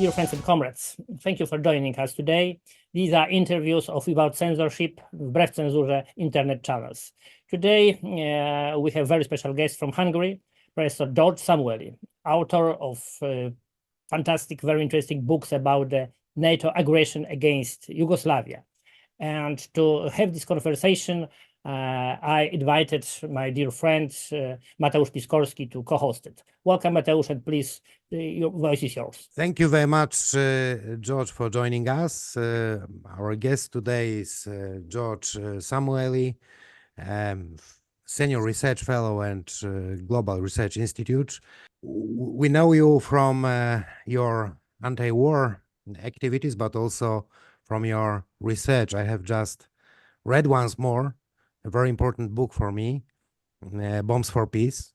Dear friends and comrades, thank you for joining us today. These are interviews of Without Censorship, wbrew cenzurze, internet channels. Today, we have very special guest from Hungary, Professor George Szamuely, author of fantastic, very interesting books about the NATO aggression against Yugoslavia. And to have this conversation, I invited my dear friend, Mateusz Piskorski, to co-host it. Welcome, Mateusz, and please, your voice is yours. Thank you very much, George, for joining us. Our guest today is George Szamuely, Senior Research Fellow and Global Research Institute. We know you from your anti-war activities, but also from your research. I have just read once more a very important book for me, Bombs for Peace.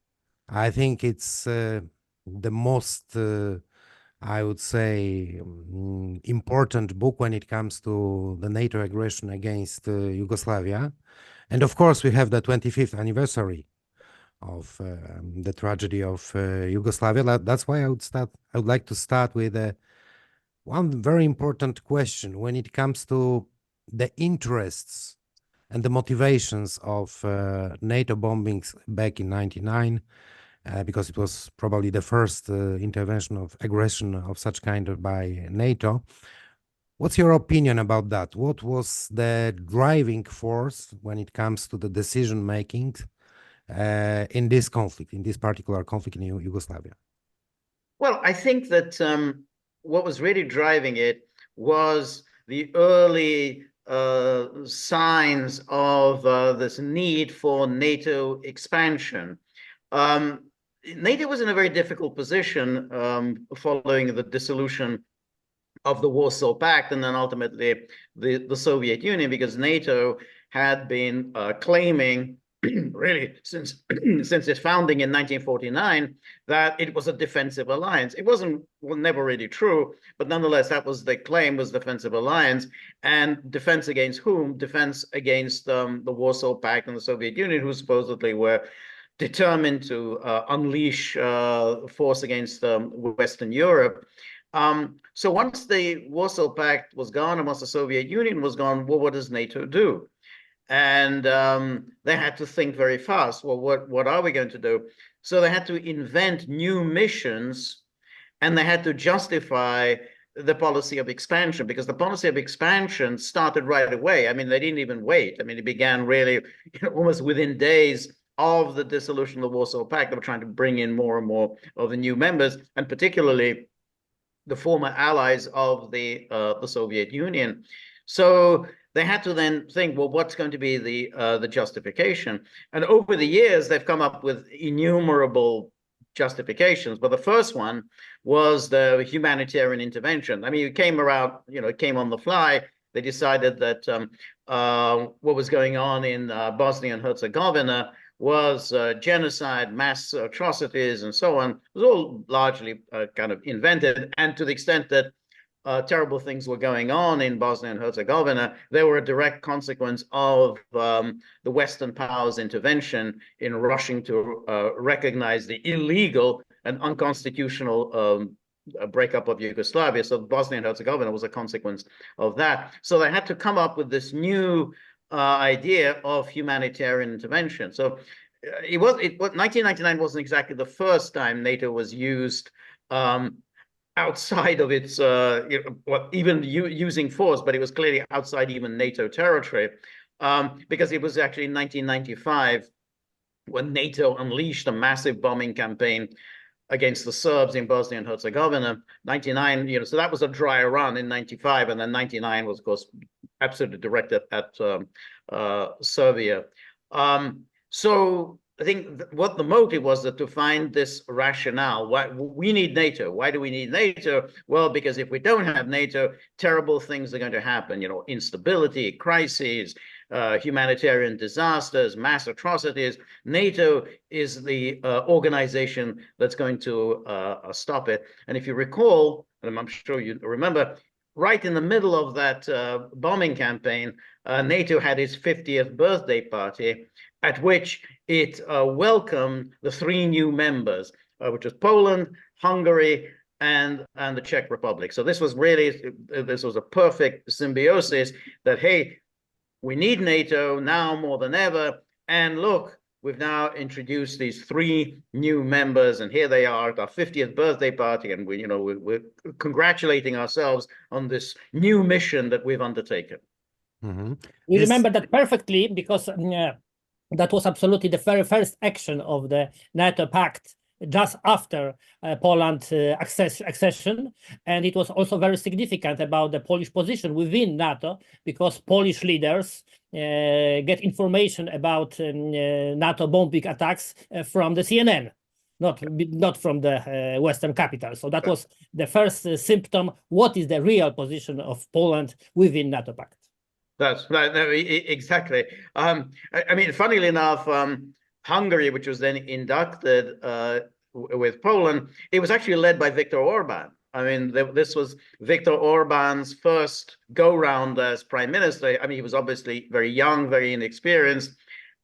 I think it's the most, I would say, important book when it comes to the NATO aggression against Yugoslavia. And of course, we have the 25th anniversary of the tragedy of Yugoslavia. That's why I would like to start with one very important question when it comes to the interests and the motivations of NATO bombings back in '99, because it was probably the first intervention of aggression of such kind by NATO. What's your opinion about that? What was the driving force when it comes to the decision making in this conflict, in this particular conflict in Yugoslavia? Well, I think that what was really driving it was the early signs of this need for NATO expansion. NATO was in a very difficult position following the dissolution of the Warsaw Pact and then ultimately the Soviet Union, because NATO had been claiming really since its founding in 1949 that it was a defensive alliance. It wasn't never really true, but nonetheless that was the claim, was defensive alliance. And defense against whom? Defense against the Warsaw Pact and the Soviet Union, who supposedly were determined to unleash force against Western Europe. So once the Warsaw Pact was gone and once the Soviet Union was gone, well, what does NATO do? And they had to think very fast. Well, what are we going to do? So they had to invent new missions, and they had to justify the policy of expansion, because the policy of expansion started right away. I mean, they didn't even wait. I mean, it began really almost within days of the dissolution of the Warsaw Pact. They were trying to bring in more and more of the new members, and particularly the former allies of the Soviet Union. So they had to then think, well, what's going to be the justification? And over the years, they've come up with innumerable justifications. But the first one was the humanitarian intervention. I mean, it came around, it came on the fly. They decided that what was going on in Bosnia and Herzegovina was genocide, mass atrocities, and so on. It was all largely kind of invented. And to the extent that terrible things were going on in Bosnia and Herzegovina, they were a direct consequence of the Western powers' intervention in rushing to recognize the illegal and unconstitutional breakup of Yugoslavia. So Bosnia and Herzegovina was a consequence of that. So they had to come up with this new idea of humanitarian intervention. So 1999 wasn't exactly the first time NATO was used outside of its, even using force, but it was clearly outside even NATO territory, because it was actually in 1995 when NATO unleashed a massive bombing campaign against the Serbs in Bosnia and Herzegovina. 99, so that was a dry run in 95, and then 99 was, of course, absolutely directed at Serbia. So I think what the motive was that to find this rationale. Why we need NATO? Why do we need NATO? Well, because if we don't have NATO, terrible things are going to happen. Instability, crises, humanitarian disasters, mass atrocities. NATO is the organization that's going to stop it. And if you recall, and I'm sure you remember, right in the middle of that bombing campaign, NATO had its 50th birthday party, at which it welcomed the 3 new members, which was Poland, Hungary, and the Czech Republic. So this was a perfect symbiosis that, hey, we need NATO now more than ever. And look, we've now introduced these 3 new members, and here they are at our 50th birthday party, and we're congratulating ourselves on this new mission that we've undertaken. Mm-hmm. We remember that perfectly because that was absolutely the very first action of the NATO pact just after Poland's accession, and it was also very significant about the Polish position within NATO, because Polish leaders get information about NATO bombing attacks from the CNN, not from the Western capital. So that was the first symptom. What is the real position of Poland within NATO pact? That's right. No, exactly. I mean, funnily enough, Hungary, which was then inducted with Poland, it was actually led by Viktor Orban. I mean, this was Viktor Orban's first go-round as prime minister. I mean, he was obviously very young, very inexperienced,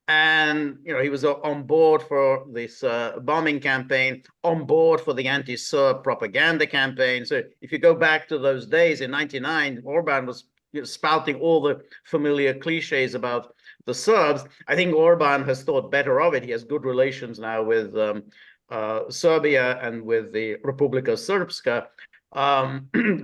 and he was on board for this bombing campaign, on board for the anti-Serb propaganda campaign. So if you go back to those days in '99, Orban was spouting all the familiar cliches about the Serbs. I think Orban has thought better of it. He has good relations now with Serbia and with the Republika Srpska.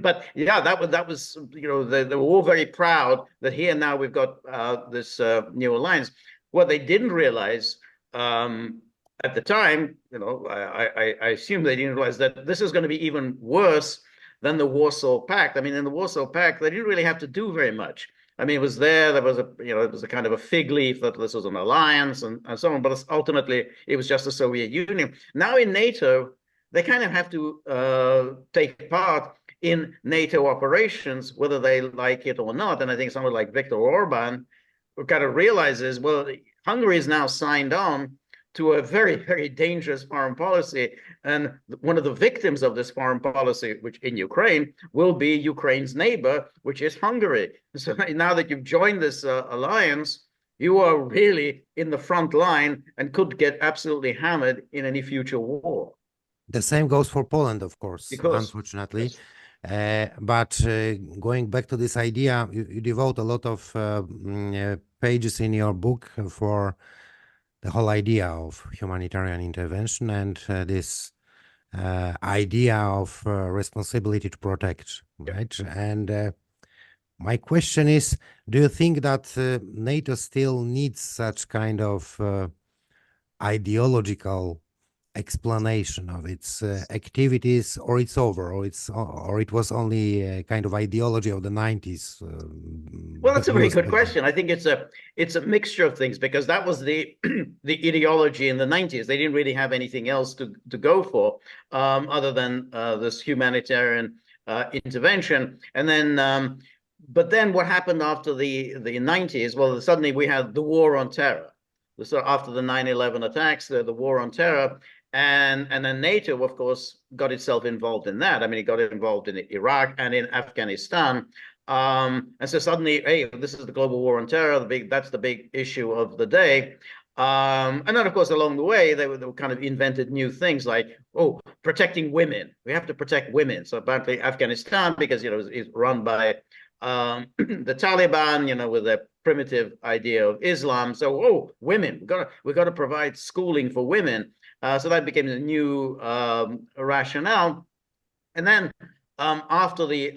But yeah, that was they were all very proud that here now we've got this new alliance. What they didn't realize at the time, I assume they didn't realize that this is going to be even worse than the Warsaw Pact. I mean, in the Warsaw Pact, they didn't really have to do very much. I mean, it was there was it was a kind of a fig leaf that this was an alliance and so on, but ultimately it was just the Soviet Union. Now in NATO, they kind of have to take part in NATO operations, whether they like it or not. And I think someone like Viktor Orban kind of realizes, well, Hungary is now signed on to a very, very dangerous foreign policy. And one of the victims of this foreign policy, which in Ukraine, will be Ukraine's neighbor, which is Hungary. So now that you've joined this alliance, you are really in the front line and could get absolutely hammered in any future war. The same goes for Poland, of course, unfortunately. Yes. But going back to this idea, you devote a lot of pages in your book for the whole idea of humanitarian intervention and this idea of responsibility to protect, right? And my question is, do you think that NATO still needs such kind of ideological explanation of its activities, or it's over, or it was only a kind of ideology of the 90s? Well, that's a very good question. I think it's a mixture of things, because that was the ideology in the 90s. They didn't really have anything else to go for other than this humanitarian intervention. And then, but then what happened after the 90s? Well, suddenly we had the war on terror. So after the 9/11 attacks, the war on terror. And then NATO, of course, got itself involved in that. I mean, it got involved in Iraq and in Afghanistan. And so suddenly, hey, this is the global war on terror. That's the big issue of the day. And then, of course, along the way, they kind of invented new things like, oh, protecting women. We have to protect women. So apparently Afghanistan, because, is run by the Taliban, with their primitive idea of Islam. So, oh, women, we got to provide schooling for women. So that became a new rationale. And then after the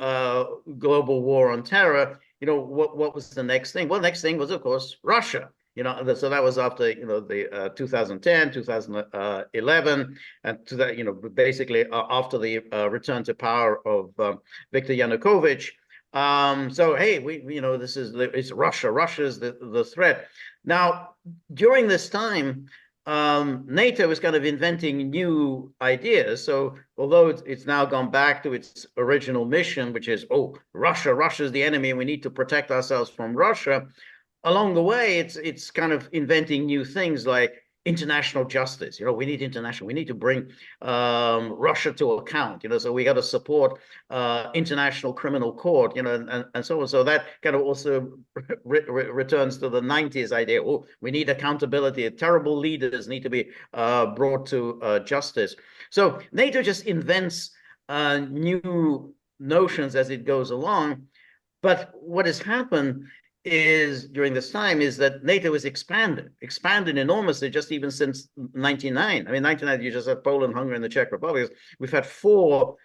global war on terror, what was the next thing? Well, next thing was, of course, Russia. So that was after, the 2010, 2011, and to that, basically after the return to power of Viktor Yanukovych. So, hey, it's Russia. Russia's the threat. Now, during this time, NATO is kind of inventing new ideas. So although it's now gone back to its original mission, which is, oh, Russia's the enemy, and we need to protect ourselves from Russia, along the way, it's kind of inventing new things like international justice. We need international. We need to bring Russia to account. So we got to support international criminal court. And so on. So that kind of also returns to the 90s idea. Oh, we need accountability. Terrible leaders need to be brought to justice. So NATO just invents new notions as it goes along. But what has happened is during this time is that NATO has expanded enormously, just even since 1999. I mean, 1999, you just had Poland, Hungary, and the Czech Republic. We've had 4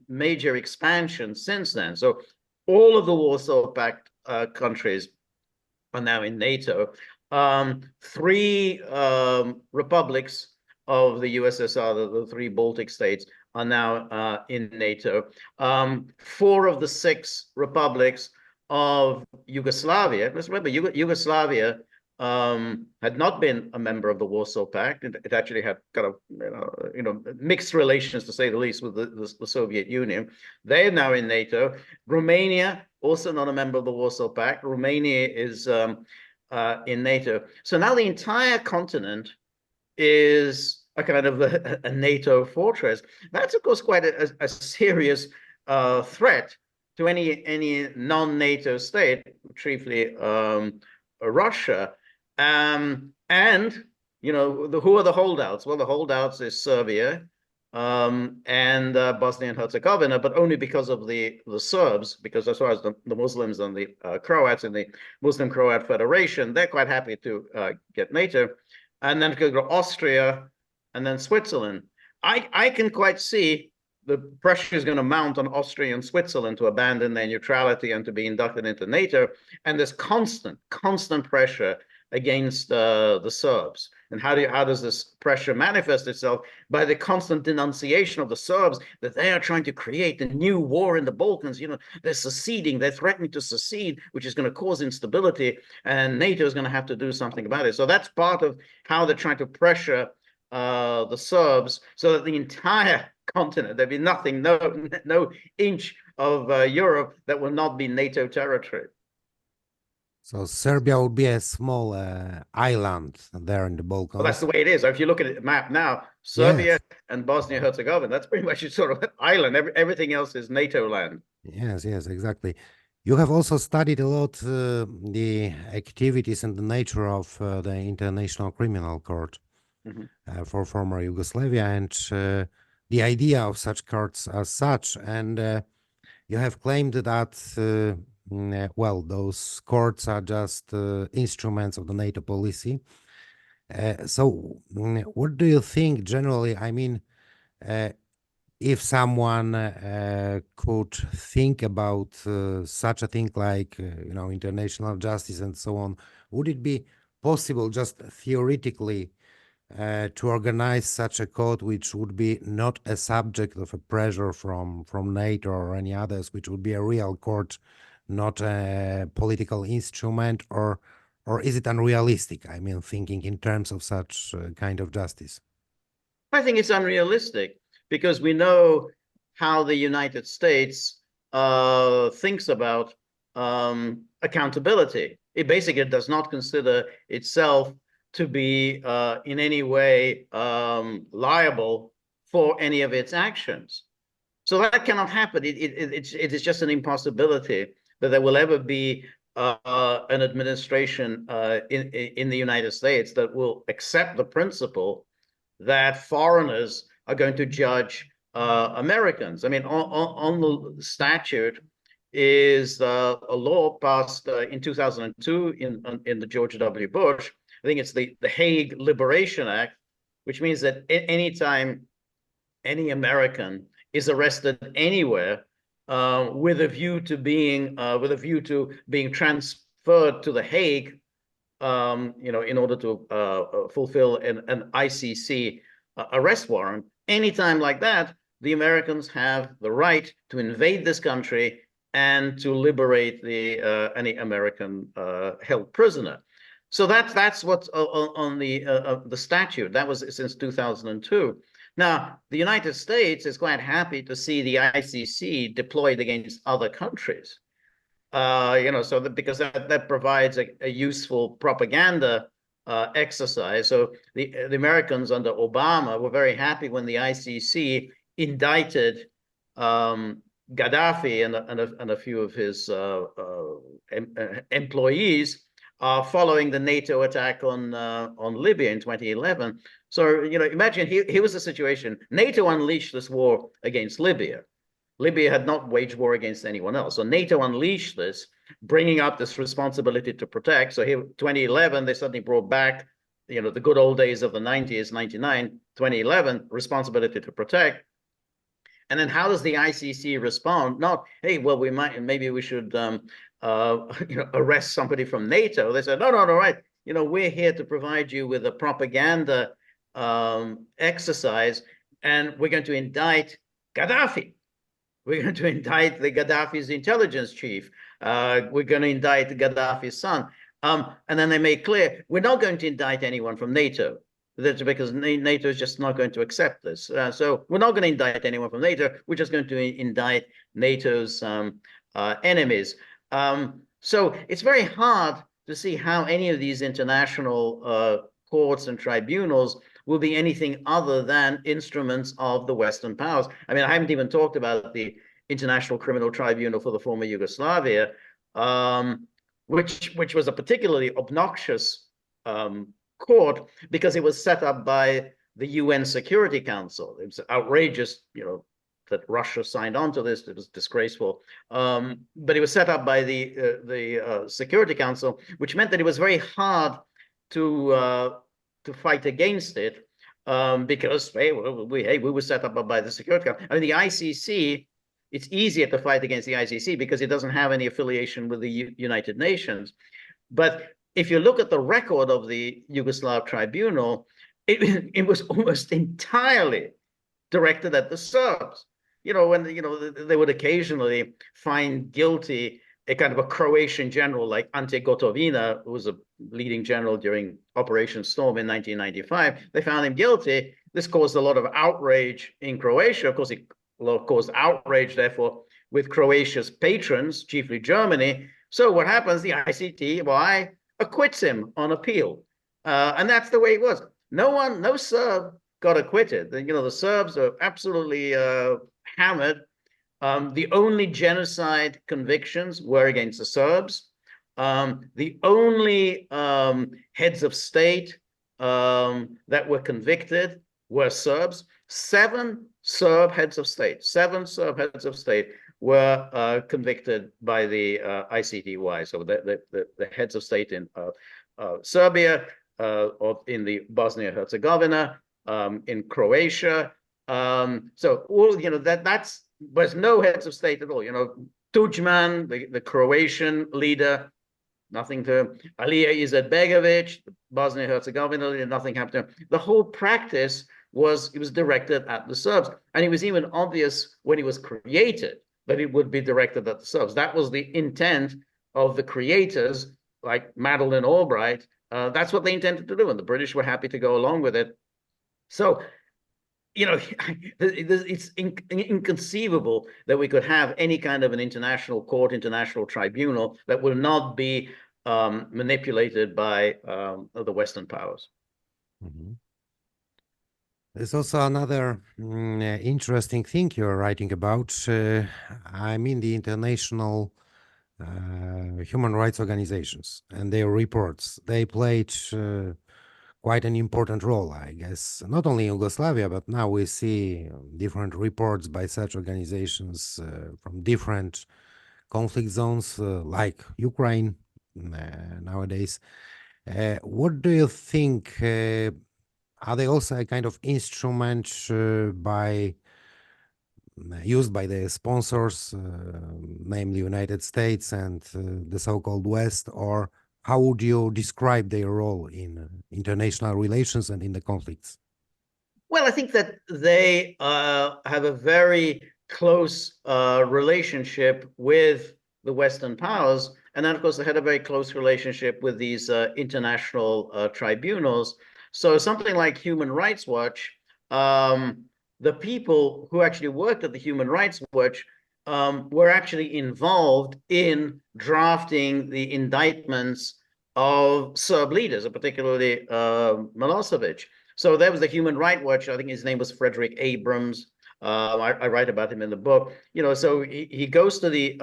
major expansions since then. So all of the Warsaw Pact countries are now in NATO. 3 republics of the USSR, the 3 Baltic states, are now in NATO. 4 of the 6 republics of Yugoslavia. Let's remember, Yugoslavia had not been a member of the Warsaw Pact. It actually had kind of mixed relations, to say the least, with the Soviet Union. They are now in NATO. Romania, also not a member of the Warsaw Pact. Romania is in NATO. So now the entire continent is a kind of a NATO fortress. That's, of course, quite a serious threat to any non-NATO state, chiefly Russia. And who are the holdouts? Well, the holdouts is Serbia and Bosnia and Herzegovina, but only because of the Serbs, because as far as the Muslims and the Croats in the Muslim Croat Federation, they're quite happy to get NATO. And then go to Austria and then Switzerland. I can quite see the pressure is going to mount on Austria and Switzerland to abandon their neutrality and to be inducted into NATO. And there's constant pressure against the Serbs. And how does this pressure manifest itself? By the constant denunciation of the Serbs that they are trying to create a new war in the Balkans. They're seceding, they're threatening to secede, which is going to cause instability, and NATO is going to have to do something about it. So that's part of how they're trying to pressure the Serbs, so that the entire continent, there'd be nothing, no inch of Europe that will not be NATO territory. So Serbia would be a small island there in the Balkans. Well, that's the way it is. If you look at the map now, Serbia and Bosnia-Herzegovina, that's pretty much sort of an island. Everything else is NATO land. Yes, exactly. You have also studied a lot the activities and the nature of the International Criminal Court for former Yugoslavia and the idea of such courts as such. And you have claimed that well, those courts are just instruments of the NATO policy. So what do you think generally? I mean, if someone could think about such a thing like, international justice and so on, would it be possible just theoretically to organize such a court which would be not a subject of a pressure from NATO or any others, which would be a real court, not a political instrument, or is it unrealistic? I mean, thinking in terms of such kind of justice. I think it's unrealistic because we know how the United States thinks about accountability. It basically does not consider itself to be in any way liable for any of its actions. So that cannot happen. It is just an impossibility that there will ever be an administration in the United States that will accept the principle that foreigners are going to judge Americans. I mean, on the statute is a law passed in 2002 in the George W. Bush. I think it's the Hague Liberation Act, which means that anytime any American is arrested anywhere with a view to being transferred to the Hague, in order to fulfill an ICC arrest warrant, anytime like that, the Americans have the right to invade this country and to liberate any American held prisoner. So that's what's on the statute. That was since 2002. Now, the United States is quite happy to see the ICC deployed against other countries, because that provides a useful propaganda exercise. So the Americans under Obama were very happy when the ICC indicted Gaddafi and a few of his employees following the NATO attack on Libya in 2011. So, you know, imagine here was the situation. NATO unleashed this war against Libya. Libya had not waged war against anyone else. So NATO unleashed this, bringing up this responsibility to protect. So here, 2011, they suddenly brought back, you know, the good old days of the 90s, 99, 2011, responsibility to protect. And then how does the ICC respond? Not, hey, well, maybe we should, you know, arrest somebody from NATO. They said, no, right. You know, we're here to provide you with a propaganda exercise, and we're going to indict Gaddafi. We're going to indict the Gaddafi's intelligence chief. We're going to indict Gaddafi's son. And then they made clear, we're not going to indict anyone from NATO. That's because NATO is just not going to accept this. So we're not going to indict anyone from NATO. We're just going to indict NATO's enemies. So it's very hard to see how any of these international courts and tribunals will be anything other than instruments of the Western powers. I mean, I haven't even talked about the International Criminal Tribunal for the former Yugoslavia, which was a particularly obnoxious court because it was set up by the UN Security Council. It was outrageous, you know, that Russia signed on to this. It was disgraceful. But it was set up by the Security Council, which meant that it was very hard to fight against it because hey, we were set up by the Security Council. I mean, the ICC, it's easier to fight against the ICC because it doesn't have any affiliation with the United Nations. But if you look at the record of the Yugoslav tribunal, it was almost entirely directed at the Serbs. You know, when they would occasionally find guilty a kind of a Croatian general like Ante Gotovina, who was a leading general during Operation Storm in 1995. They found him guilty. This caused a lot of outrage in Croatia. Of course, it caused outrage, therefore, with Croatia's patrons, chiefly Germany. So what happens? The ICTY acquits him on appeal, and that's the way it was. No Serb got acquitted. You know, the Serbs are absolutely hammered. The only genocide convictions were against the Serbs. The only heads of state that were convicted were Serbs. 7 Serb heads of state were convicted by the ICTY. So the heads of state in Serbia, or in the Bosnia-Herzegovina, in Croatia. So all, you know, that's was no heads of state at all. You know, Tudjman, the Croatian leader, nothing to him. Alija Izetbegovic, Bosnia-Herzegovina leader, nothing happened to him. The whole practice was, it was directed at the Serbs. And it was even obvious when it was created that it would be directed at the Serbs. That was the intent of the creators, like Madeleine Albright. That's what they intended to do, and the British were happy to go along with it. So, you know, it's inconceivable that we could have any kind of an international court, international tribunal that will not be manipulated by the Western powers. Mm-hmm. There's also another interesting thing you're writing about. I mean, the international human rights organizations and their reports. They played quite an important role, I guess, not only in Yugoslavia, but now we see different reports by such organizations from different conflict zones like Ukraine nowadays. What do you think? Are they also a kind of instrument used by the sponsors, namely United States and the so-called West, or how would you describe their role in international relations and in the conflicts? Well, I think that they have a very close relationship with the Western powers. And then, of course, they had a very close relationship with these international tribunals. So something like Human Rights Watch, the people who actually worked at the Human Rights Watch were actually involved in drafting the indictments of Serb leaders, particularly Milosevic. So there was the Human Rights Watch. I think his name was Frederick Abrams. I write about him in the book. You know, so he goes to the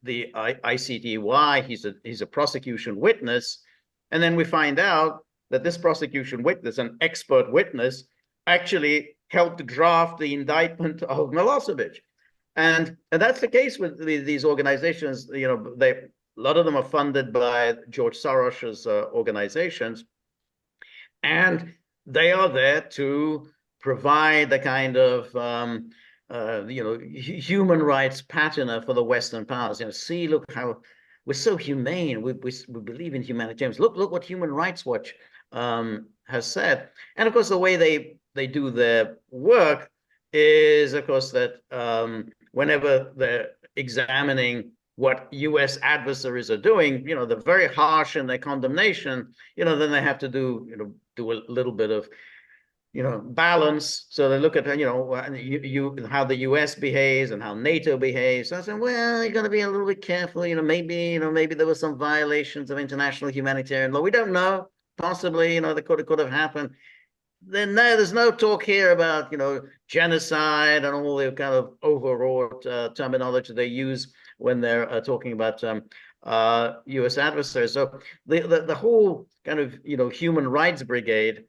the ICTY. He's a prosecution witness, and then we find out that this prosecution witness, an expert witness, actually helped draft the indictment of Milosevic. And that's the case with these organizations. You know, a lot of them are funded by George Soros's organizations, and they are there to provide the kind of human rights patina for the Western powers. You know, see, look how we're so humane. We believe in humanitarians. Look what Human Rights Watch has said. And of course, the way they do their work is, of course, that whenever they're examining what U.S. adversaries are doing, you know, they're very harsh in their condemnation. You know, then they have to do a little bit of balance. So they look at, how the US behaves and how NATO behaves. So I said, well, you got to be a little bit careful. Maybe there were some violations of international humanitarian law. We don't know. Possibly, that could have happened. Then there's no talk here about, genocide and all the kind of overwrought terminology they use when they're talking about US adversaries. So the whole kind of, human rights brigade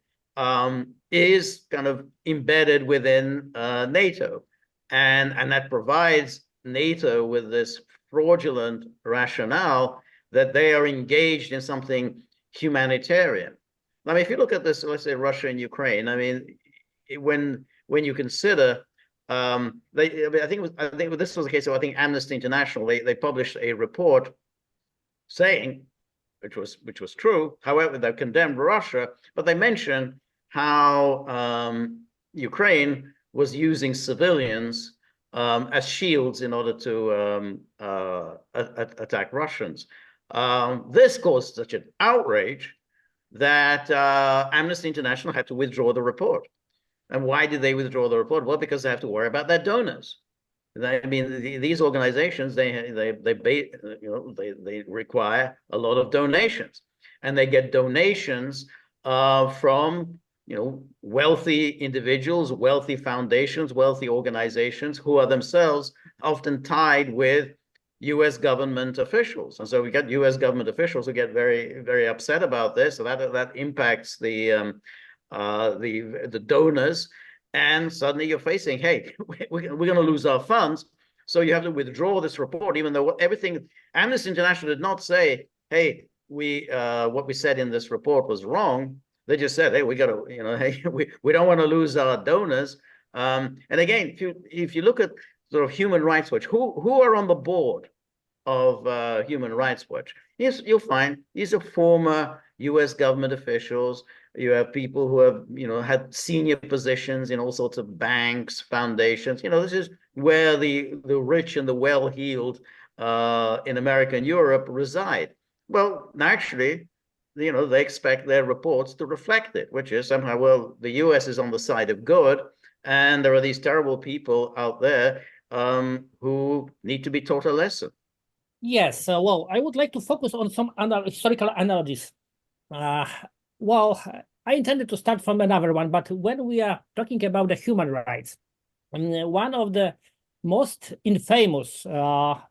is kind of embedded within NATO, and that provides NATO with this fraudulent rationale that they are engaged in something humanitarian. I mean, if you look at this, let's say Russia and Ukraine, I mean, when you consider, I think this was the case of, I think, Amnesty International. They published a report saying, which was true. However, they condemned Russia, but they mentioned how Ukraine was using civilians as shields in order to attack Russians. This caused such an outrage that Amnesty International had to withdraw the report. And why did they withdraw the report? Well, because they have to worry about their donors. I mean, these organizations, they require a lot of donations, and they get donations from wealthy individuals, wealthy foundations, wealthy organizations who are themselves often tied with U.S. government officials. And so we get U.S. government officials who get very, very upset about this. So that impacts the donors. And suddenly you're facing, hey, we're going to lose our funds. So you have to withdraw this report, even though everything, Amnesty International did not say, hey, what we said in this report was wrong. They just said, hey, we got to, hey, we don't want to lose our donors. And again, if you look at sort of Human Rights Watch, who are on the board of Human Rights Watch? Yes, you'll find these are former U.S. government officials. You have people who have, had senior positions in all sorts of banks, foundations. This is where the rich and the well-heeled in America and Europe reside. Well, naturally, they expect their reports to reflect it, which is somehow, well, the U.S. is on the side of good, and there are these terrible people out there who need to be taught a lesson. Yes, well, I would like to focus on some historical analogies. Well, I intended to start from another one, but when we are talking about the human rights, one of the most infamous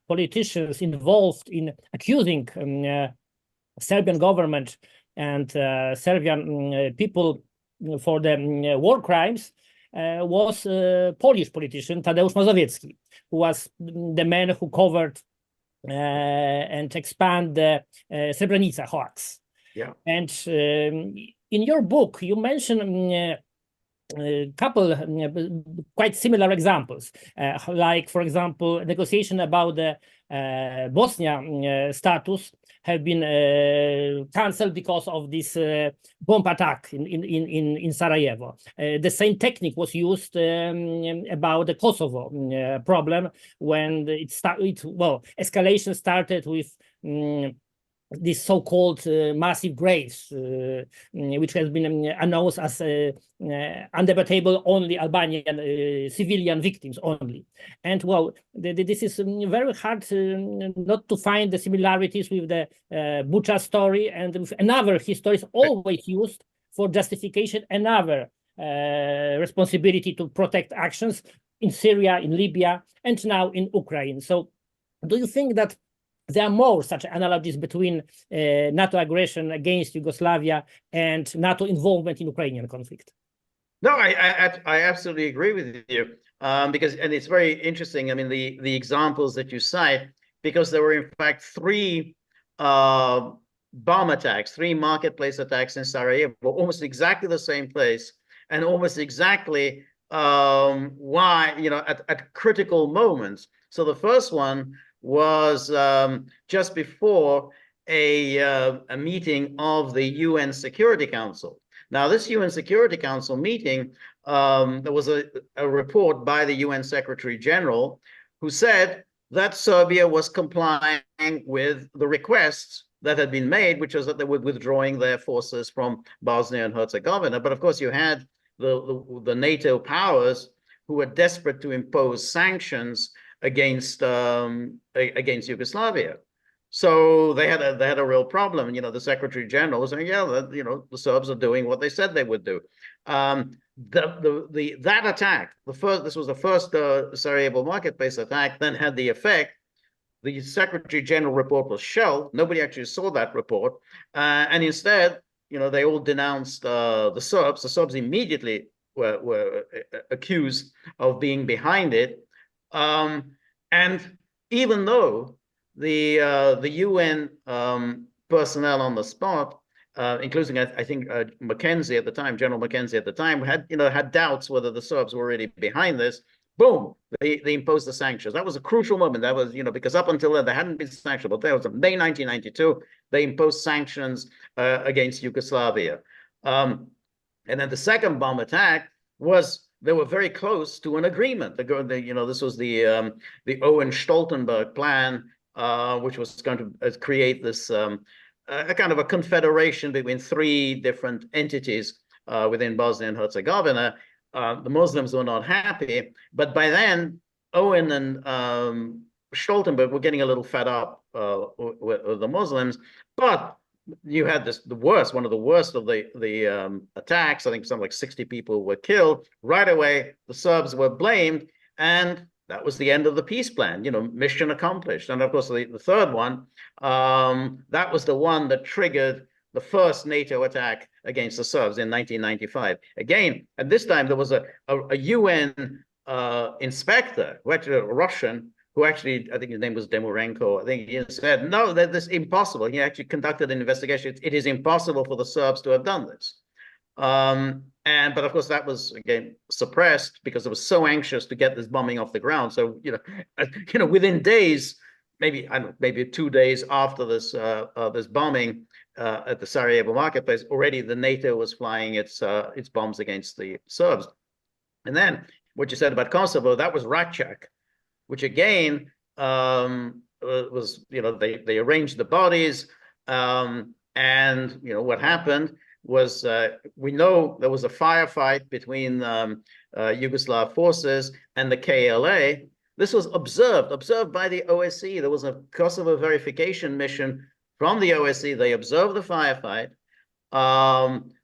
politicians involved in accusing Serbian government and Serbian people for the war crimes was Polish politician Tadeusz Mazowiecki, who was the man who covered and expanded the Srebrenica hoax. Yeah. And in your book, you mention a couple quite similar examples, like, for example, negotiation about the Bosnia status have been cancelled because of this bomb attack in Sarajevo. The same technique was used about the Kosovo problem when escalation started with these so-called massive graves, which has been announced as under the table only Albanian civilian victims only. And well, this is very hard not to find the similarities with the Bucha story, and with another history is always used for justification, another responsibility to protect actions in Syria, in Libya, and now in Ukraine. So do you think that there are more such analogies between NATO aggression against Yugoslavia and NATO involvement in Ukrainian conflict. No, I absolutely agree with you, because, and it's very interesting. I mean, the examples that you cite, because there were in fact three bomb attacks, three marketplace attacks in Sarajevo, almost exactly the same place, and almost exactly why, you know, at critical moments. So the first one was just before a meeting of the UN Security Council. Now, this UN Security Council meeting, there was a report by the UN Secretary General who said that Serbia was complying with the requests that had been made, which was that they were withdrawing their forces from Bosnia and Herzegovina. But of course, you had the NATO powers who were desperate to impose sanctions against Yugoslavia. So they had a real problem. You know, the Secretary General was saying, yeah, you know, the Serbs are doing what they said they would do. That attack, this was the first Sarajevo marketplace attack, then had the effect. The Secretary General report was shelved. Nobody actually saw that report, and instead, you know, they all denounced the Serbs. The Serbs immediately were accused of being behind it, and even though the UN personnel on the spot, including I think Mackenzie at the time, General Mackenzie at the time, had doubts whether the Serbs were really behind this. Boom, they imposed the sanctions. That was a crucial moment. That was, you know, because up until then, there hadn't been sanctions, but there was May 1992, they imposed sanctions against Yugoslavia. And then the second bomb attack was, they were very close to an agreement. You know, this was the Owen Stoltenberg plan, which was going to create this a kind of a confederation between three different entities within Bosnia and Herzegovina. The Muslims were not happy, but by then Owen and Stoltenberg were getting a little fed up with the Muslims. But you had one of the worst of the attacks. I think something like 60 people were killed. Right away, the Serbs were blamed, and that was the end of the peace plan. You know, mission accomplished. And of course, the third one, that was the one that triggered the first NATO attack against the Serbs in 1995. Again, and this time there was a UN inspector, who actually a Russian, who actually, I think his name was Demurenko. I think he said, no, that this is impossible. He actually conducted an investigation. It is impossible for the Serbs to have done this. But of course, that was again suppressed because they were so anxious to get this bombing off the ground. So within days, maybe 2 days after this this bombing at the Sarajevo marketplace, already the NATO was flying its bombs against the Serbs. And then what you said about Kosovo, that was Ratchak, which again was, they arranged the bodies, and what happened was, we know there was a firefight between Yugoslav forces and the KLA. This was observed by the OSCE. There was a Kosovo verification mission from the OSCE. They observed the firefight.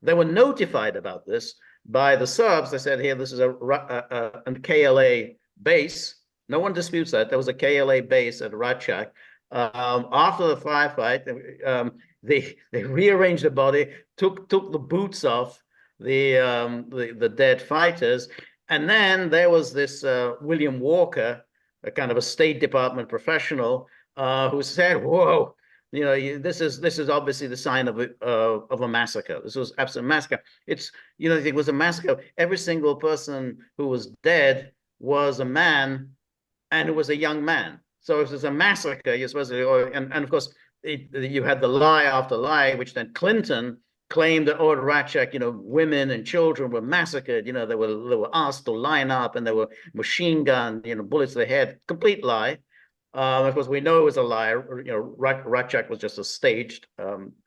They were notified about this by the Serbs. They said, here, this is a KLA base. No one disputes that. There was a KLA base at Ratchak. After the firefight, they rearranged the body, took the boots off the dead fighters, and then there was this William Walker, a kind of a State Department professional, who said, "Whoa, this is obviously the sign of a massacre. This was absolute massacre. It was a massacre. Every single person who was dead was a man, and it was a young man. So if there's a massacre, you're supposed to, and of course, you had the lie after lie, which then Clinton claimed that, at Ratchak, women and children were massacred. They were asked to line up, and there were machine gun, bullets to the head. Complete lie. Of course, we know it was a lie. Ratchak was just a staged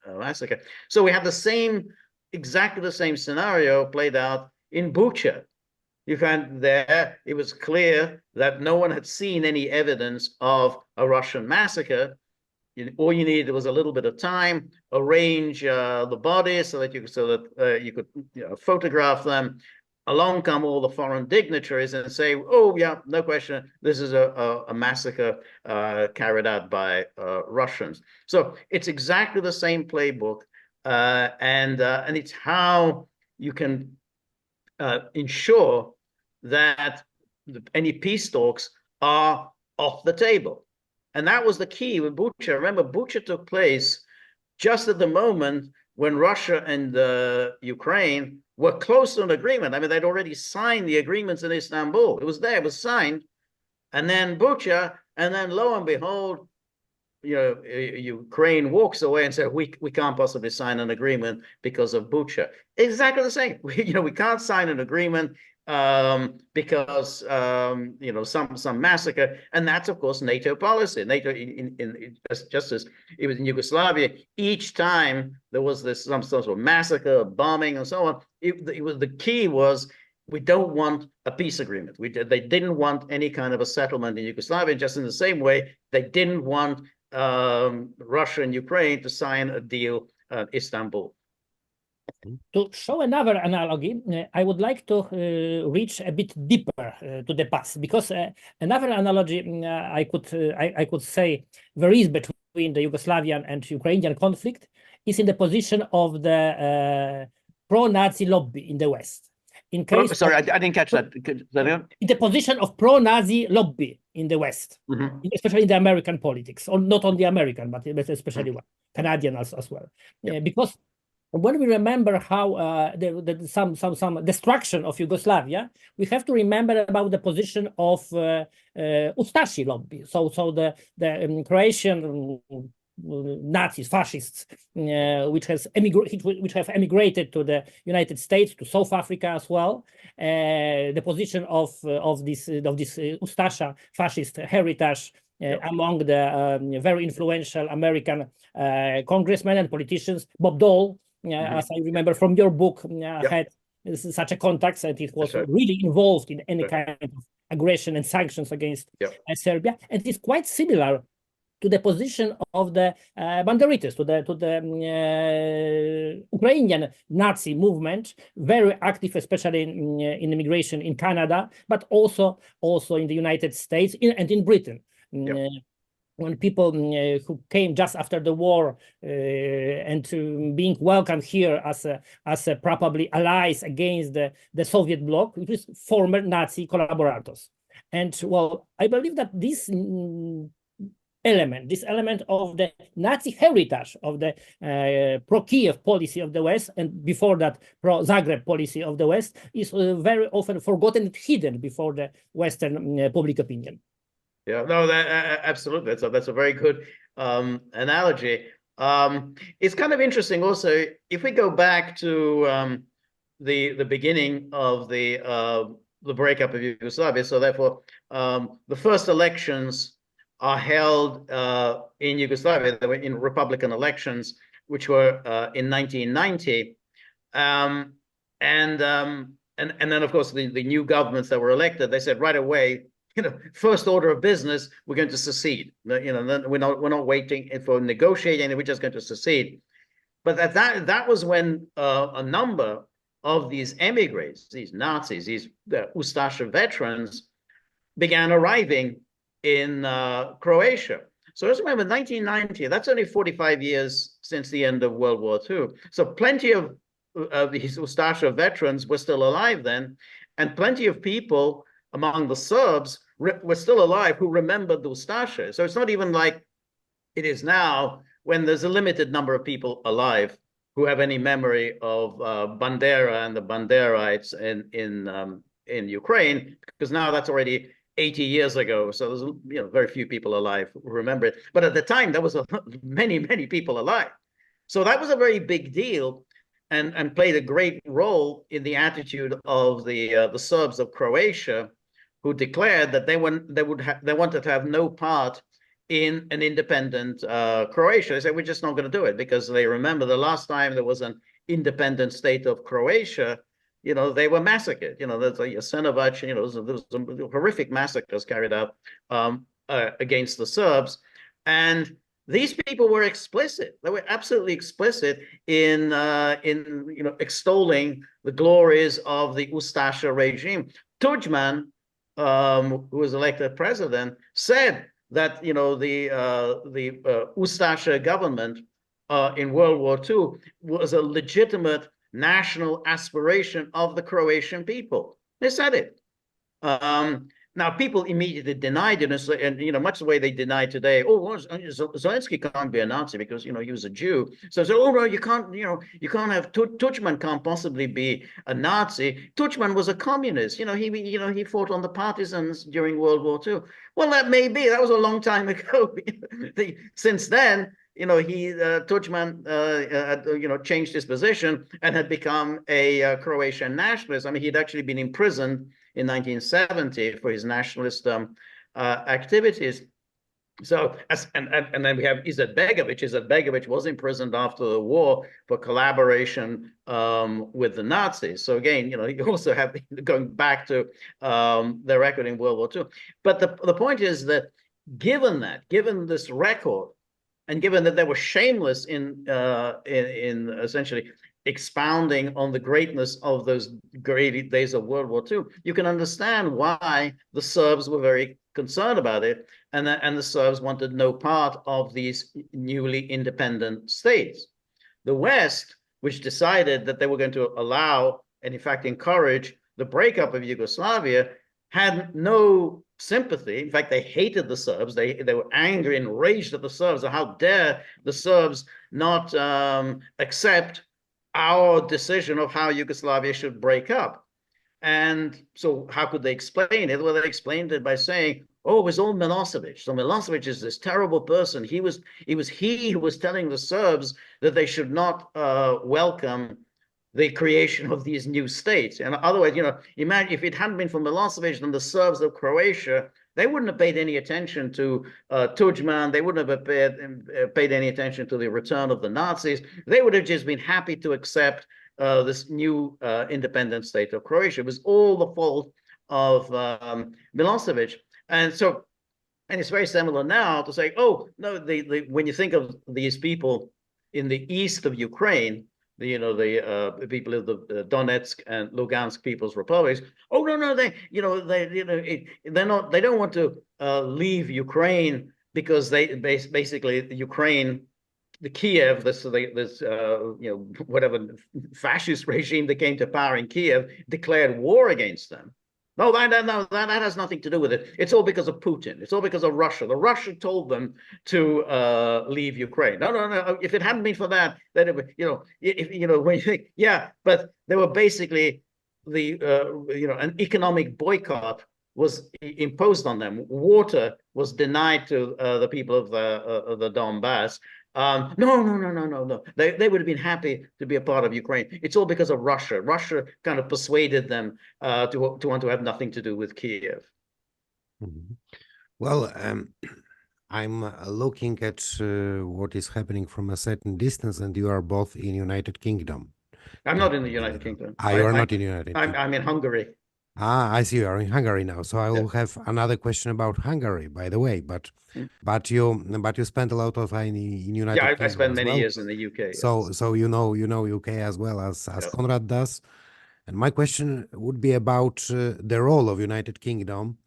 massacre. So we have exactly the same scenario played out in Bucha. You found there, it was clear that no one had seen any evidence of a Russian massacre. All you needed was a little bit of time, arrange the bodies so that you could photograph them, along come all the foreign dignitaries and say, oh, yeah, no question, this is a massacre carried out by Russians. So it's exactly the same playbook, and it's how you can ensure that any peace talks are off the table. And that was the key with Bucha. Remember, Bucha took place just at the moment when Russia and Ukraine were close to an agreement. I mean, they'd already signed the agreements in Istanbul. It was there, it was signed. And then Bucha, and then lo and behold, Ukraine walks away and says, we can't possibly sign an agreement because of Bucha. Exactly the same. We can't sign an agreement because some massacre, and that's of course NATO policy. NATO, just as it was in Yugoslavia, each time there was some sort of massacre, bombing, and so on, the key was we don't want a peace agreement. They didn't want any kind of a settlement in Yugoslavia. Just in the same way, they didn't want Russia and Ukraine to sign a deal at Istanbul. To show another analogy, I would like to reach a bit deeper to the past, because another analogy I could say there is between the Yugoslavian and Ukrainian conflict is in the position of the pro-Nazi lobby in the West. In case Sorry, I didn't catch that. In the position of pro-Nazi lobby in the West, especially in the American politics, or not only American, but especially Canadian as well, because when we remember how some destruction of Yugoslavia, we have to remember about the position of Ustashi lobby. So the Croatian Nazis, fascists, which have emigrated to the United States, to South Africa as well. The position of this Ustasha fascist heritage among the very influential American congressmen and politicians. Bob Dole, as I remember from your book, had such a contact, and it was really involved in any kind of aggression and sanctions against Serbia. And it's quite similar to the position of the Banderites, to the Ukrainian Nazi movement, very active, especially in immigration in Canada, but also in the United States and in Britain. When people who came just after the war and being welcomed here as probably allies against the Soviet bloc, it was former Nazi collaborators. And well, I believe that this element of the Nazi heritage of the pro-Kiev policy of the West, and before that pro-Zagreb policy of the West, is very often forgotten and hidden before the Western public opinion. Yeah, no, absolutely. That's a very good analogy. It's kind of interesting also, if we go back to the beginning of the breakup of Yugoslavia, so therefore the first elections are held in Yugoslavia. They were in Republican elections, which were in 1990, and then of course the new governments that were elected, they said right away, first order of business, we're going to secede. We're not waiting for negotiating. We're just going to secede. But that was when a number of these emigres, these Nazis, these Ustasha veterans, began arriving in Croatia. So let's remember 1990, that's only 45 years since the end of World War II. So plenty of these Ustasha veterans were still alive then, and plenty of people among the Serbs were still alive who remembered the Ustasha. So it's not even like it is now, when there's a limited number of people alive who have any memory of Bandera and the Banderites in Ukraine, because now that's already 80 years ago. So there's very few people alive who remember it. But at the time, there was many people alive. So that was a very big deal, and played a great role in the attitude of the Serbs of Croatia, who declared that they wanted to have no part in an independent Croatia. They said, we're just not going to do it, because they remember the last time there was an independent state of Croatia, they were massacred. There's Jasenovac, there was some horrific massacres carried out against the Serbs. And these people were explicit. They were absolutely explicit in extolling the glories of the Ustasha regime. Tudjman, who was elected president, said that the Ustasha government in World War II was a legitimate national aspiration of the Croatian people. They said it. Now, people immediately denied it, and much the way they deny today. Oh, well, Zelensky can't be a Nazi because he was a Jew. So, oh no, you can't have Tudjman can't possibly be a Nazi. Tudjman was a communist. He fought on the partisans during World War II. Well, that may be. That was a long time ago. Since then, Tudjman had changed his position and had become a Croatian nationalist. I mean, he'd actually been imprisoned in 1970 for his nationalist activities. So, and then we have Izetbegovic. Izetbegovic was imprisoned after the war for collaboration with the Nazis. So again, you also have going back to their record in World War II. But the point is that given this record, and given that they were shameless in essentially expounding on the greatness of those great days of World War II, you can understand why the Serbs were very concerned about it, and the Serbs wanted no part of these newly independent states. The West, which decided that they were going to allow and in fact encourage the breakup of Yugoslavia, had no sympathy. In fact, they hated the Serbs. They were angry and enraged at the Serbs. How dare the Serbs not accept our decision of how Yugoslavia should break up? And so how could they explain it? Well, they explained it by saying, oh, it was all Milosevic. So Milosevic is this terrible person. He who was telling the Serbs that they should not welcome the creation of these new states. And otherwise, imagine if it hadn't been for Milosevic and the Serbs of Croatia, they wouldn't have paid any attention to Tudjman. They wouldn't have paid any attention to the return of the Nazis. They would have just been happy to accept this new independent state of Croatia. It was all the fault of Milosevic. And it's very similar now to say, oh, no, when you think of these people in the east of Ukraine, the people of the Donetsk and Lugansk People's Republics. Oh no, they don't want to leave Ukraine because they basically the Ukraine, the Kiev, this whatever fascist regime that came to power in Kiev declared war against them. No, that has nothing to do with it. It's all because of Putin. It's all because of Russia. The Russia told them to leave Ukraine. No. If it hadn't been for that, then it would, when you think, yeah, but they were basically an economic boycott was imposed on them. Water was denied to the people of the Donbass. No. They would have been happy to be a part of Ukraine. It's all because of Russia. Russia kind of persuaded them to want to have nothing to do with Kiev. Mm-hmm. Well, I'm looking at what is happening from a certain distance, and you are both in United Kingdom. I'm not in the United Kingdom. You are not in the United Kingdom. I'm in Hungary. I see you are in Hungary now. So I will have another question about Hungary, by the way. But you spent a lot of time in United Kingdom. I spent many years in the UK. So you know UK as well as Konrad does. And my question would be about the role of United Kingdom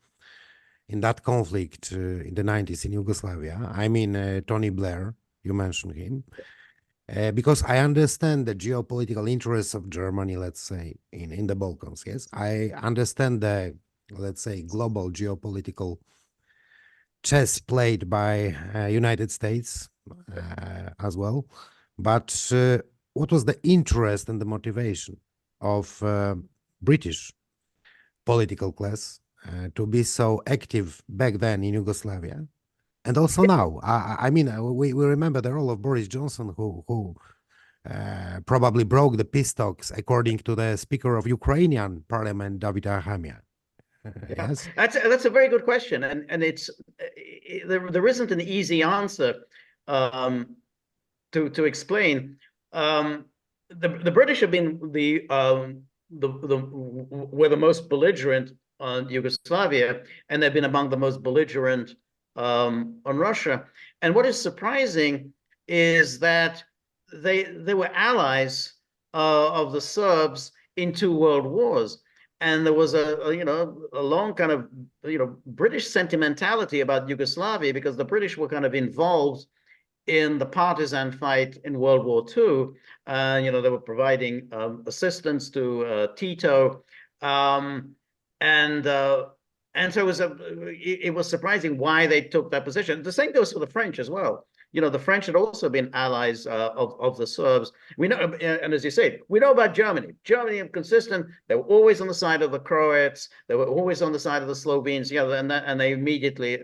in that conflict in the 90s in Yugoslavia. I mean, Tony Blair, you mentioned him. Because I understand the geopolitical interests of Germany, let's say, in the Balkans, yes. I understand the, let's say, global geopolitical chess played by United States as well. But what was the interest and the motivation of British political class to be so active back then in Yugoslavia? And also now, I mean, we remember the role of Boris Johnson, who probably broke the peace talks, according to the Speaker of Ukrainian Parliament, David Arhamia. Yes, that's a very good question, and there isn't an easy answer to explain. The British have been were the most belligerent on Yugoslavia, and they've been among the most belligerent on Russia. And what is surprising is that they were allies of the Serbs in 2 world wars. And there was a long kind of, British sentimentality about Yugoslavia, because the British were kind of involved in the partisan fight in World War II. They were providing assistance to Tito. And so it was surprising why they took that position. The same goes for the French as well. The French had also been allies of the Serbs. We know, and as you say, we know about Germany. Germany are consistent. They were always on the side of the Croats. They were always on the side of the Slovenes. And they immediately,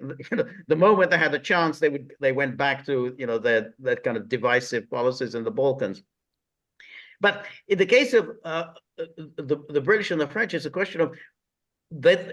the moment they had a chance, they went back to their kind of divisive policies in the Balkans. But in the case of the British and the French, it's a question of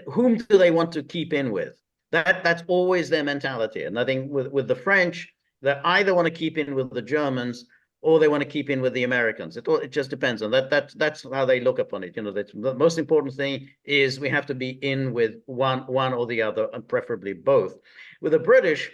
whom do they want to keep in with? That's always their mentality. And I think with the French, they either want to keep in with the Germans or they want to keep in with the Americans. It just depends on that. That's how they look upon it. The most important thing is we have to be in with one or the other, and preferably both. With the British,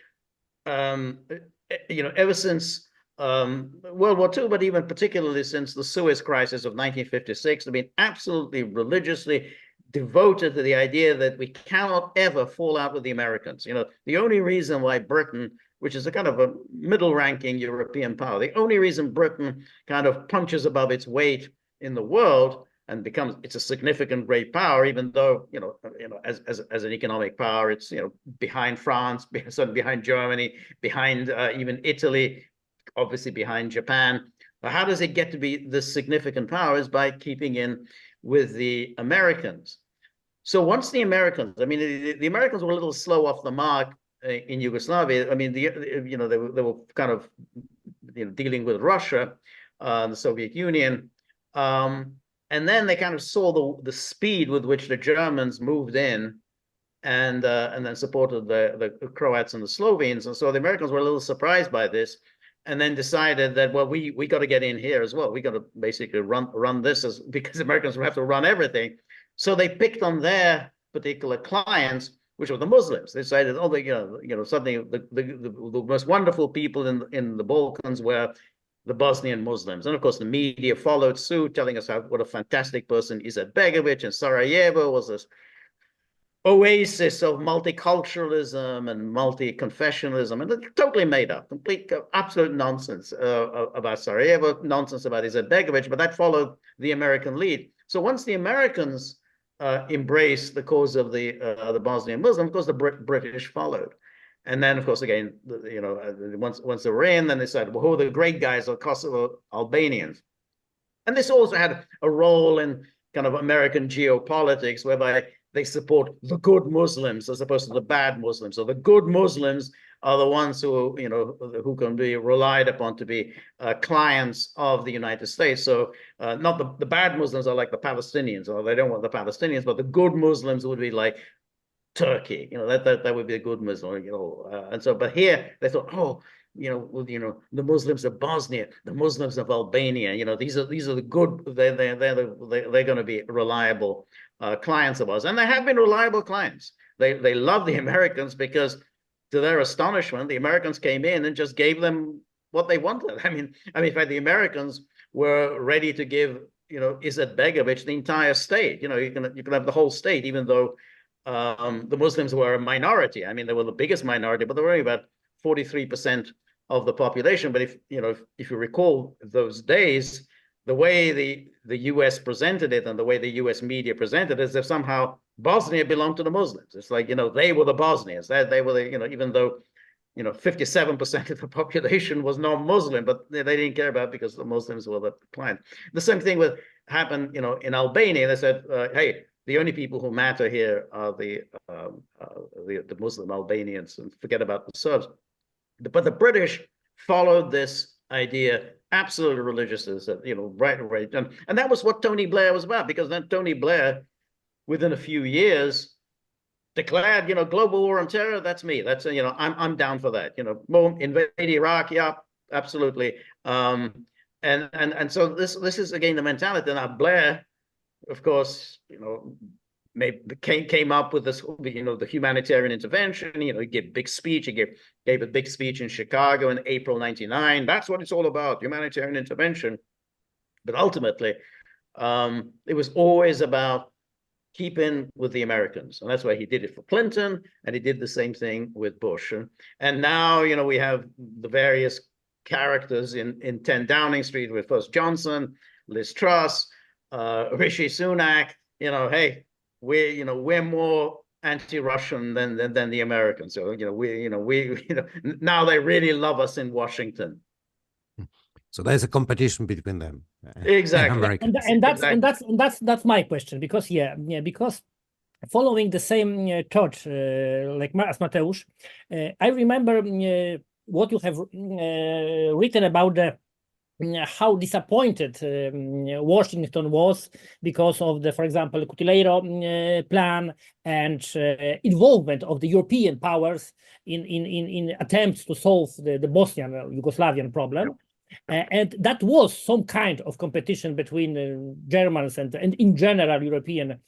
ever since World War II, but even particularly since the Suez Crisis of 1956, they've been absolutely religiously devoted to the idea that we cannot ever fall out with the Americans. The only reason why Britain, which is a kind of a middle-ranking European power, the only reason Britain kind of punches above its weight in the world and it's a significant great power, even though as an economic power, it's behind France, certainly behind Germany, behind even Italy, obviously behind Japan. But how does it get to be this significant power? Is by keeping in with the Americans. So once the Americans, the Americans were a little slow off the mark in Yugoslavia. They were kind of dealing with Russia, the Soviet Union, and then they kind of saw the speed with which the Germans moved in, and then supported the Croats and the Slovenes, and so the Americans were a little surprised by this, and then decided that, well, we got to get in here as well. We got to basically run this because Americans will have to run everything. So they picked on their particular clients, which were the Muslims. They decided, suddenly the most wonderful people in the Balkans were the Bosnian Muslims. And of course, the media followed suit, telling us what a fantastic person Izetbegovic, and Sarajevo was this oasis of multiculturalism and multi-confessionalism, and it's totally made up, complete, absolute nonsense about Sarajevo, nonsense about Izetbegovic, but that followed the American lead. So once the Americans embraced the cause of the Bosnian Muslims, of course, the British followed. And then, of course, again, once they were in, then they said, well, who are the great guys are Kosovo Albanians. And this also had a role in kind of American geopolitics, whereby they support the good Muslims as opposed to the bad Muslims. So the good Muslims are the ones who can be relied upon to be clients of the United States. So not the bad Muslims are like the Palestinians, or they don't want the Palestinians, but the good Muslims would be like Turkey. That would be a good Muslim. And so, but here they thought, the Muslims of Bosnia, the Muslims of Albania, these are the good. They're going to be reliable clients of ours, and they have been reliable clients. They love the Americans because, to their astonishment, the Americans came in and just gave them what they wanted. In fact, the Americans were ready to give Izetbegovic the entire state. You can have the whole state, even though the Muslims were a minority. They were the biggest minority, but they were only about 43% of the population. But if you recall those days, the way the US presented it and the way the US media presented it, as if somehow Bosnia belonged to the Muslims. It's like, they were the Bosnians. They were even though 57% of the population was non-Muslim, but they didn't care about it because the Muslims were the client. The same thing happened in Albania. They said, hey, the only people who matter here are the Muslim Albanians, and forget about the Serbs. But the British followed this idea absolutely religiously, right. And that was what Tony Blair was about, because then Tony Blair, within a few years, declared, global war on terror, that's me. That's, I'm down for that. Invade Iraq, yeah, absolutely. And so this is, again, the mentality. Now, Blair, of course, came up with this, the humanitarian intervention. He gave a big speech. He gave a big speech in Chicago in April '99. That's what it's all about, humanitarian intervention. But ultimately, it was always about keeping with the Americans. And that's why he did it for Clinton, and he did the same thing with Bush. And now, we have the various characters in 10 Downing Street with first Johnson, Liz Truss, Rishi Sunak. Hey, we're more anti-Russian than the Americans. So, now they really love us in Washington. So there's a competition between them. Exactly. That's my question, because because following the same torch like as Mateusz, I remember what you have written about how disappointed Washington was because of the, for example, Cutileiro plan and involvement of the European powers in attempts to solve the Bosnian Yugoslavian problem. And that was some kind of competition between Germans and in general European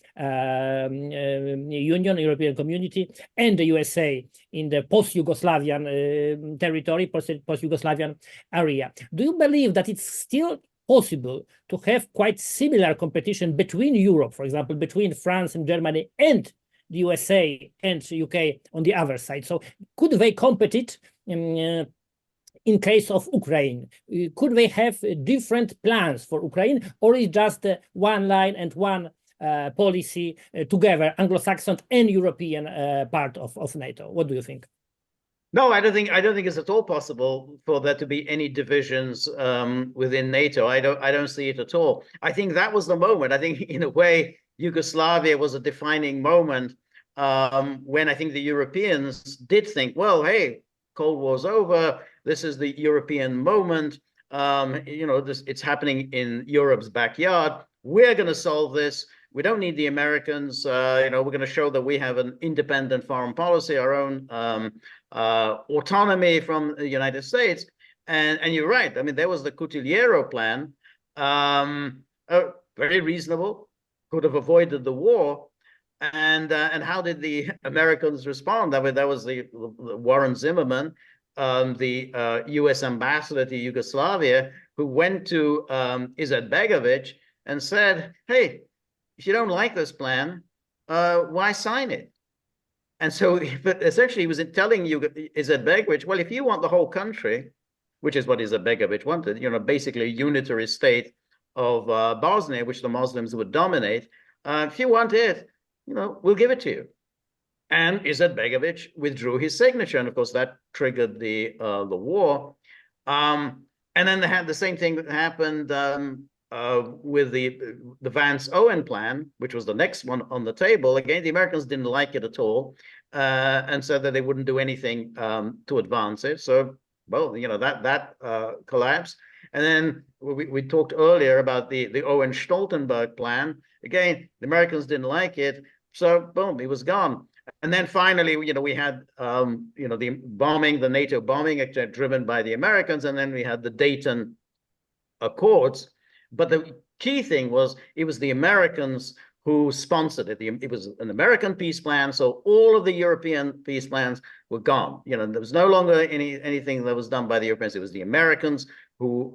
Union, European community, and the USA in the post-Yugoslavian territory, post-Yugoslavian area. Do you believe that it's still possible to have quite similar competition between Europe, for example, between France and Germany and the USA and UK on the other side? So could they compete in case of Ukraine? Could they have different plans for Ukraine, or is just one line and one policy together, Anglo-Saxon and European part of NATO? What do you think? No, I don't think it's at all possible for there to be any divisions within NATO. I don't see it at all. I think that was the moment. I think in a way Yugoslavia was a defining moment when I think the Europeans did think, well, hey, Cold War's over. This is the European moment. It's happening in Europe's backyard. We're going to solve this. We don't need the Americans. We're going to show that we have an independent foreign policy, our own autonomy from the United States. And you're right. I mean, there was the Cutileiro plan, very reasonable, could have avoided the war. And how did the Americans respond? I mean, that was the Warren Zimmerman, the U.S. ambassador to Yugoslavia, who went to Izetbegovic and said, hey, if you don't like this plan, why sign it? And so, but essentially, he was telling Izetbegovic, well, if you want the whole country, which is what Izetbegovic wanted, basically a unitary state of Bosnia, which the Muslims would dominate, if you want it, we'll give it to you. And Izetbegovic withdrew his signature, and of course that triggered the war. And then they had the same thing that happened with the Vance-Owen plan, which was the next one on the table. Again, the Americans didn't like it at all, and said that they wouldn't do anything to advance it. So, well, that collapsed. And then we talked earlier about the Owen-Stoltenberg plan. Again, the Americans didn't like it. So boom, he was gone. And then finally, we had, the bombing, the NATO bombing driven by the Americans. And then we had the Dayton Accords. But the key thing was, it was the Americans who sponsored it. It was an American peace plan. So all of the European peace plans were gone. There was no longer anything that was done by the Europeans. It was the Americans who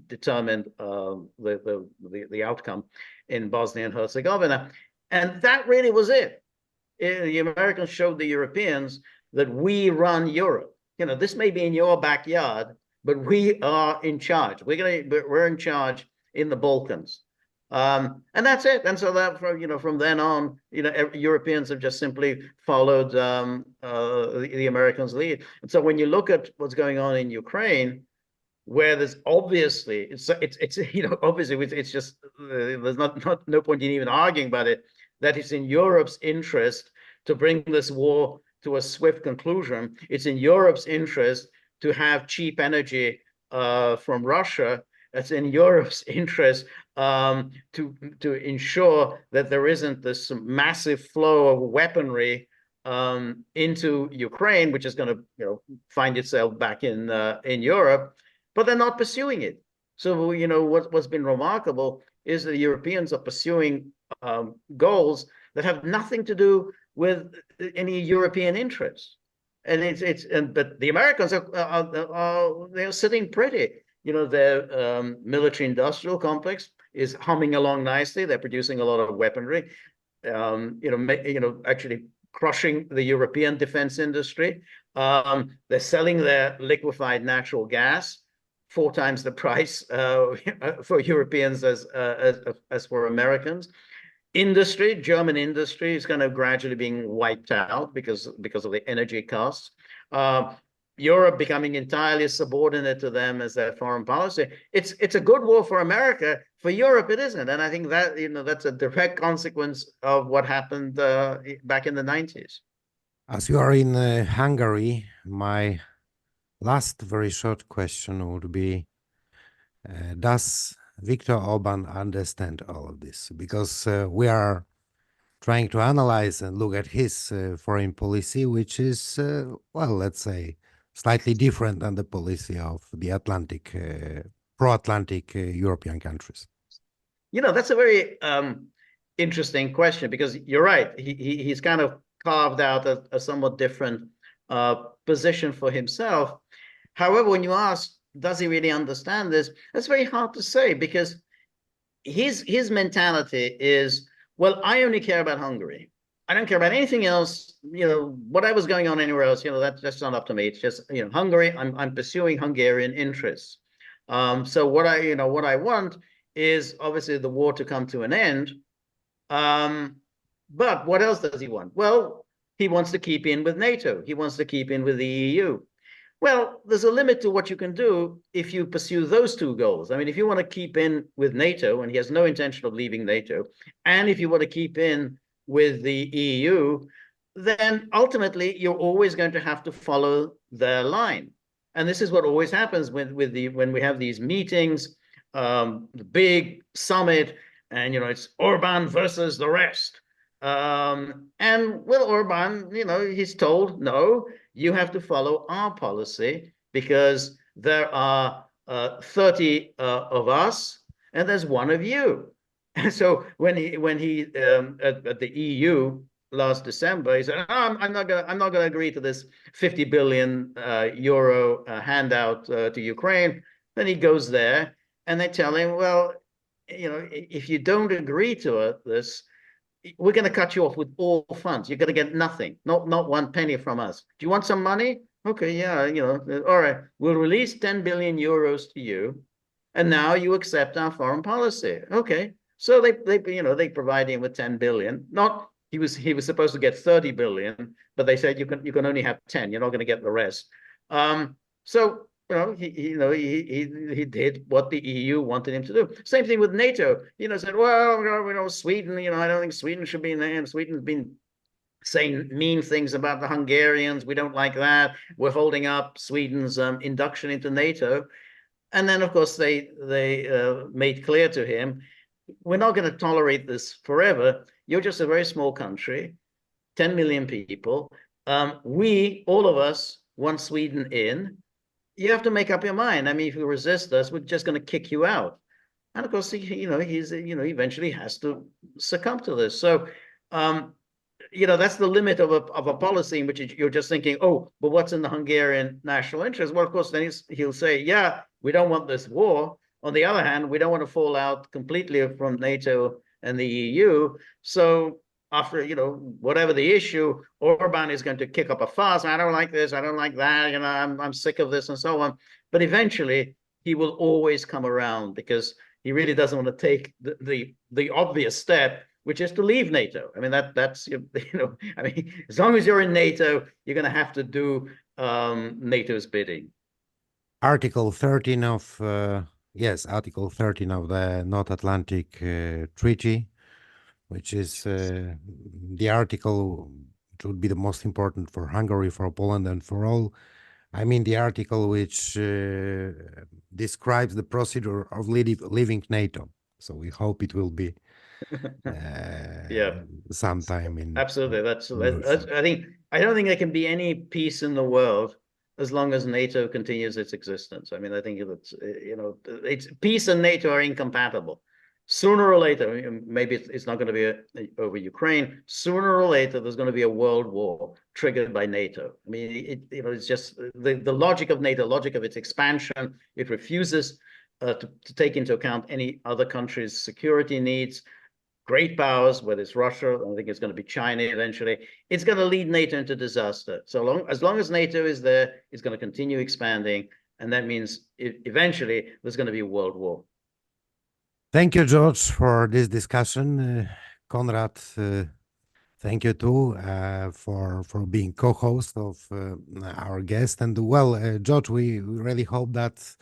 determined the outcome in Bosnia and Herzegovina. And that really was it. The Americans showed the Europeans that we run Europe. This may be in your backyard, but we are in charge. We're in charge in the Balkans. And that's it. And so that from then on, Europeans have just simply followed the Americans' lead. And so when you look at what's going on in Ukraine, where there's obviously obviously it's just there's no point in even arguing about it, that it's in Europe's interest to bring this war to a swift conclusion. It's in Europe's interest to have cheap energy from Russia. It's in Europe's interest to ensure that there isn't this massive flow of weaponry into Ukraine, which is going to find itself back in Europe. But they're not pursuing it. So what's been remarkable is the Europeans are pursuing goals that have nothing to do with any European interests. And but the Americans they're sitting pretty. You know, their military-industrial complex is humming along nicely. They're producing a lot of weaponry. Actually crushing the European defense industry. They're selling their liquefied natural gas 4 times the price for Europeans as for Americans. Industry, German industry is kind of gradually being wiped out because of the energy costs. Europe becoming entirely subordinate to them as their foreign policy. It's a good war for America. For Europe, it isn't. And I think that, that's a direct consequence of what happened back in the 90s. As you are in Hungary, my last very short question would be, does Viktor Orban understand all of this? Because we are trying to analyze and look at his foreign policy, which is, well, let's say, slightly different than the policy of the Atlantic, pro-Atlantic European countries. That's a very interesting question, because you're right. He's kind of carved out a somewhat different position for himself. However, when you ask, does he really understand this? That's very hard to say, because his mentality is, well, I only care about Hungary. I don't care about anything else. Whatever's going on anywhere else, that's not up to me. It's just, Hungary. I'm pursuing Hungarian interests. So what I want is obviously the war to come to an end. But what else does he want? Well, he wants to keep in with NATO. He wants to keep in with the EU. Well, there's a limit to what you can do if you pursue those 2 goals. I mean, if you want to keep in with NATO, and he has no intention of leaving NATO, and if you want to keep in with the EU, then ultimately you're always going to have to follow their line. And this is what always happens when we have these meetings, the big summit, and it's Orban versus the rest. And well, Orban, he's told, no, you have to follow our policy, because there are 30 of us and there's 1 of you. And so when he at the EU last December, he said, oh, I'm not gonna agree to this 50 billion euro handout to Ukraine. Then he goes there and they tell him, well, if you don't agree to this, we're going to cut you off with all funds. You're going to get nothing, not 1 penny from us. Do you want some money? Okay, yeah, all right. We'll release 10 billion euros to you, and now you accept our foreign policy. Okay, so they provide him with 10 billion. Not he was supposed to get 30 billion, but they said you can only have 10. You're not going to get the rest. So he did what the EU wanted him to do. Same thing with NATO. Said, well, Sweden. I don't think Sweden should be in there. And Sweden's been saying mean things about the Hungarians. We don't like that. We're holding up Sweden's induction into NATO. And then, of course, they made clear to him, we're not going to tolerate this forever. You're just a very small country, 10 million people. We, all of us, want Sweden in. You have to make up your mind. I mean, if you resist us, we're just going to kick you out. And of course, he eventually has to succumb to this. So, that's the limit of a policy in which you're just thinking, oh, but what's in the Hungarian national interest? Well, of course, then he'll say, yeah, we don't want this war. On the other hand, we don't want to fall out completely from NATO and the EU. So after, whatever the issue, Orban is going to kick up a fuss. I don't like this. I don't like that. I'm sick of this and so on. But eventually he will always come around, because he really doesn't want to take the obvious step, which is to leave NATO. I mean, that's I mean, as long as you're in NATO, you're going to have to do NATO's bidding. Article 13 of, Article 13 of the North Atlantic Treaty, which is the article which would be the most important for Hungary, for Poland, and for all. I mean, the article which describes the procedure of leaving NATO. So we hope it will be sometime in. Absolutely. That's I don't think there can be any peace in the world as long as NATO continues its existence. I mean, I think it's peace and NATO are incompatible. sooner or later, maybe it's not going to be over Ukraine. Sooner or later, there's going to be a world war triggered by NATO. I mean, it's just the logic of NATO, logic of its expansion. It refuses to take into account any other country's security needs. Great powers, whether it's Russia, I think it's going to be China eventually, it's going to lead NATO into disaster. So as long as NATO is there, it's going to continue expanding. And that means eventually there's going to be a world war. Thank you, George, for this discussion. Konrad, thank you too for being co-host of our guest. And well, George, we really hope that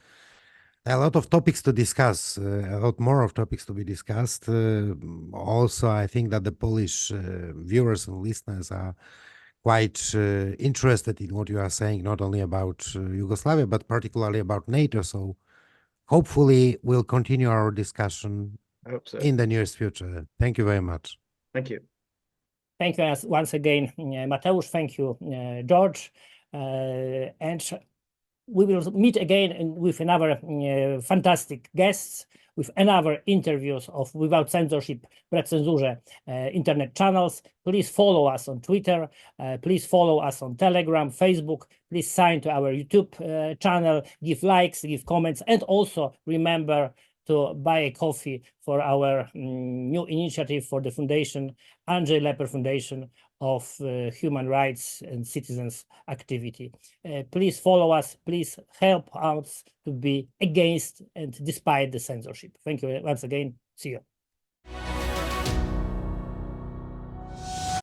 a lot of topics to discuss, a lot more of topics to be discussed. Also, I think that the Polish viewers and listeners are quite interested in what you are saying, not only about Yugoslavia, but particularly about NATO. So hopefully we'll continue our discussion in the nearest future. Thank you very much. Thank you. Thank you once again, Mateusz. Thank you, George. And we will meet again with another fantastic guests, with another interviews of Without Censorship, Wbrew Cenzurze internet channels. Please follow us on Twitter. Please follow us on Telegram, Facebook. Please sign to our YouTube channel, give likes, give comments, and also remember to buy a coffee for our new initiative for the foundation, Andrzej Lepper Foundation of Human Rights and Citizens Activity. Please follow us. Please help us to be against and despite the censorship. Thank you once again. See you.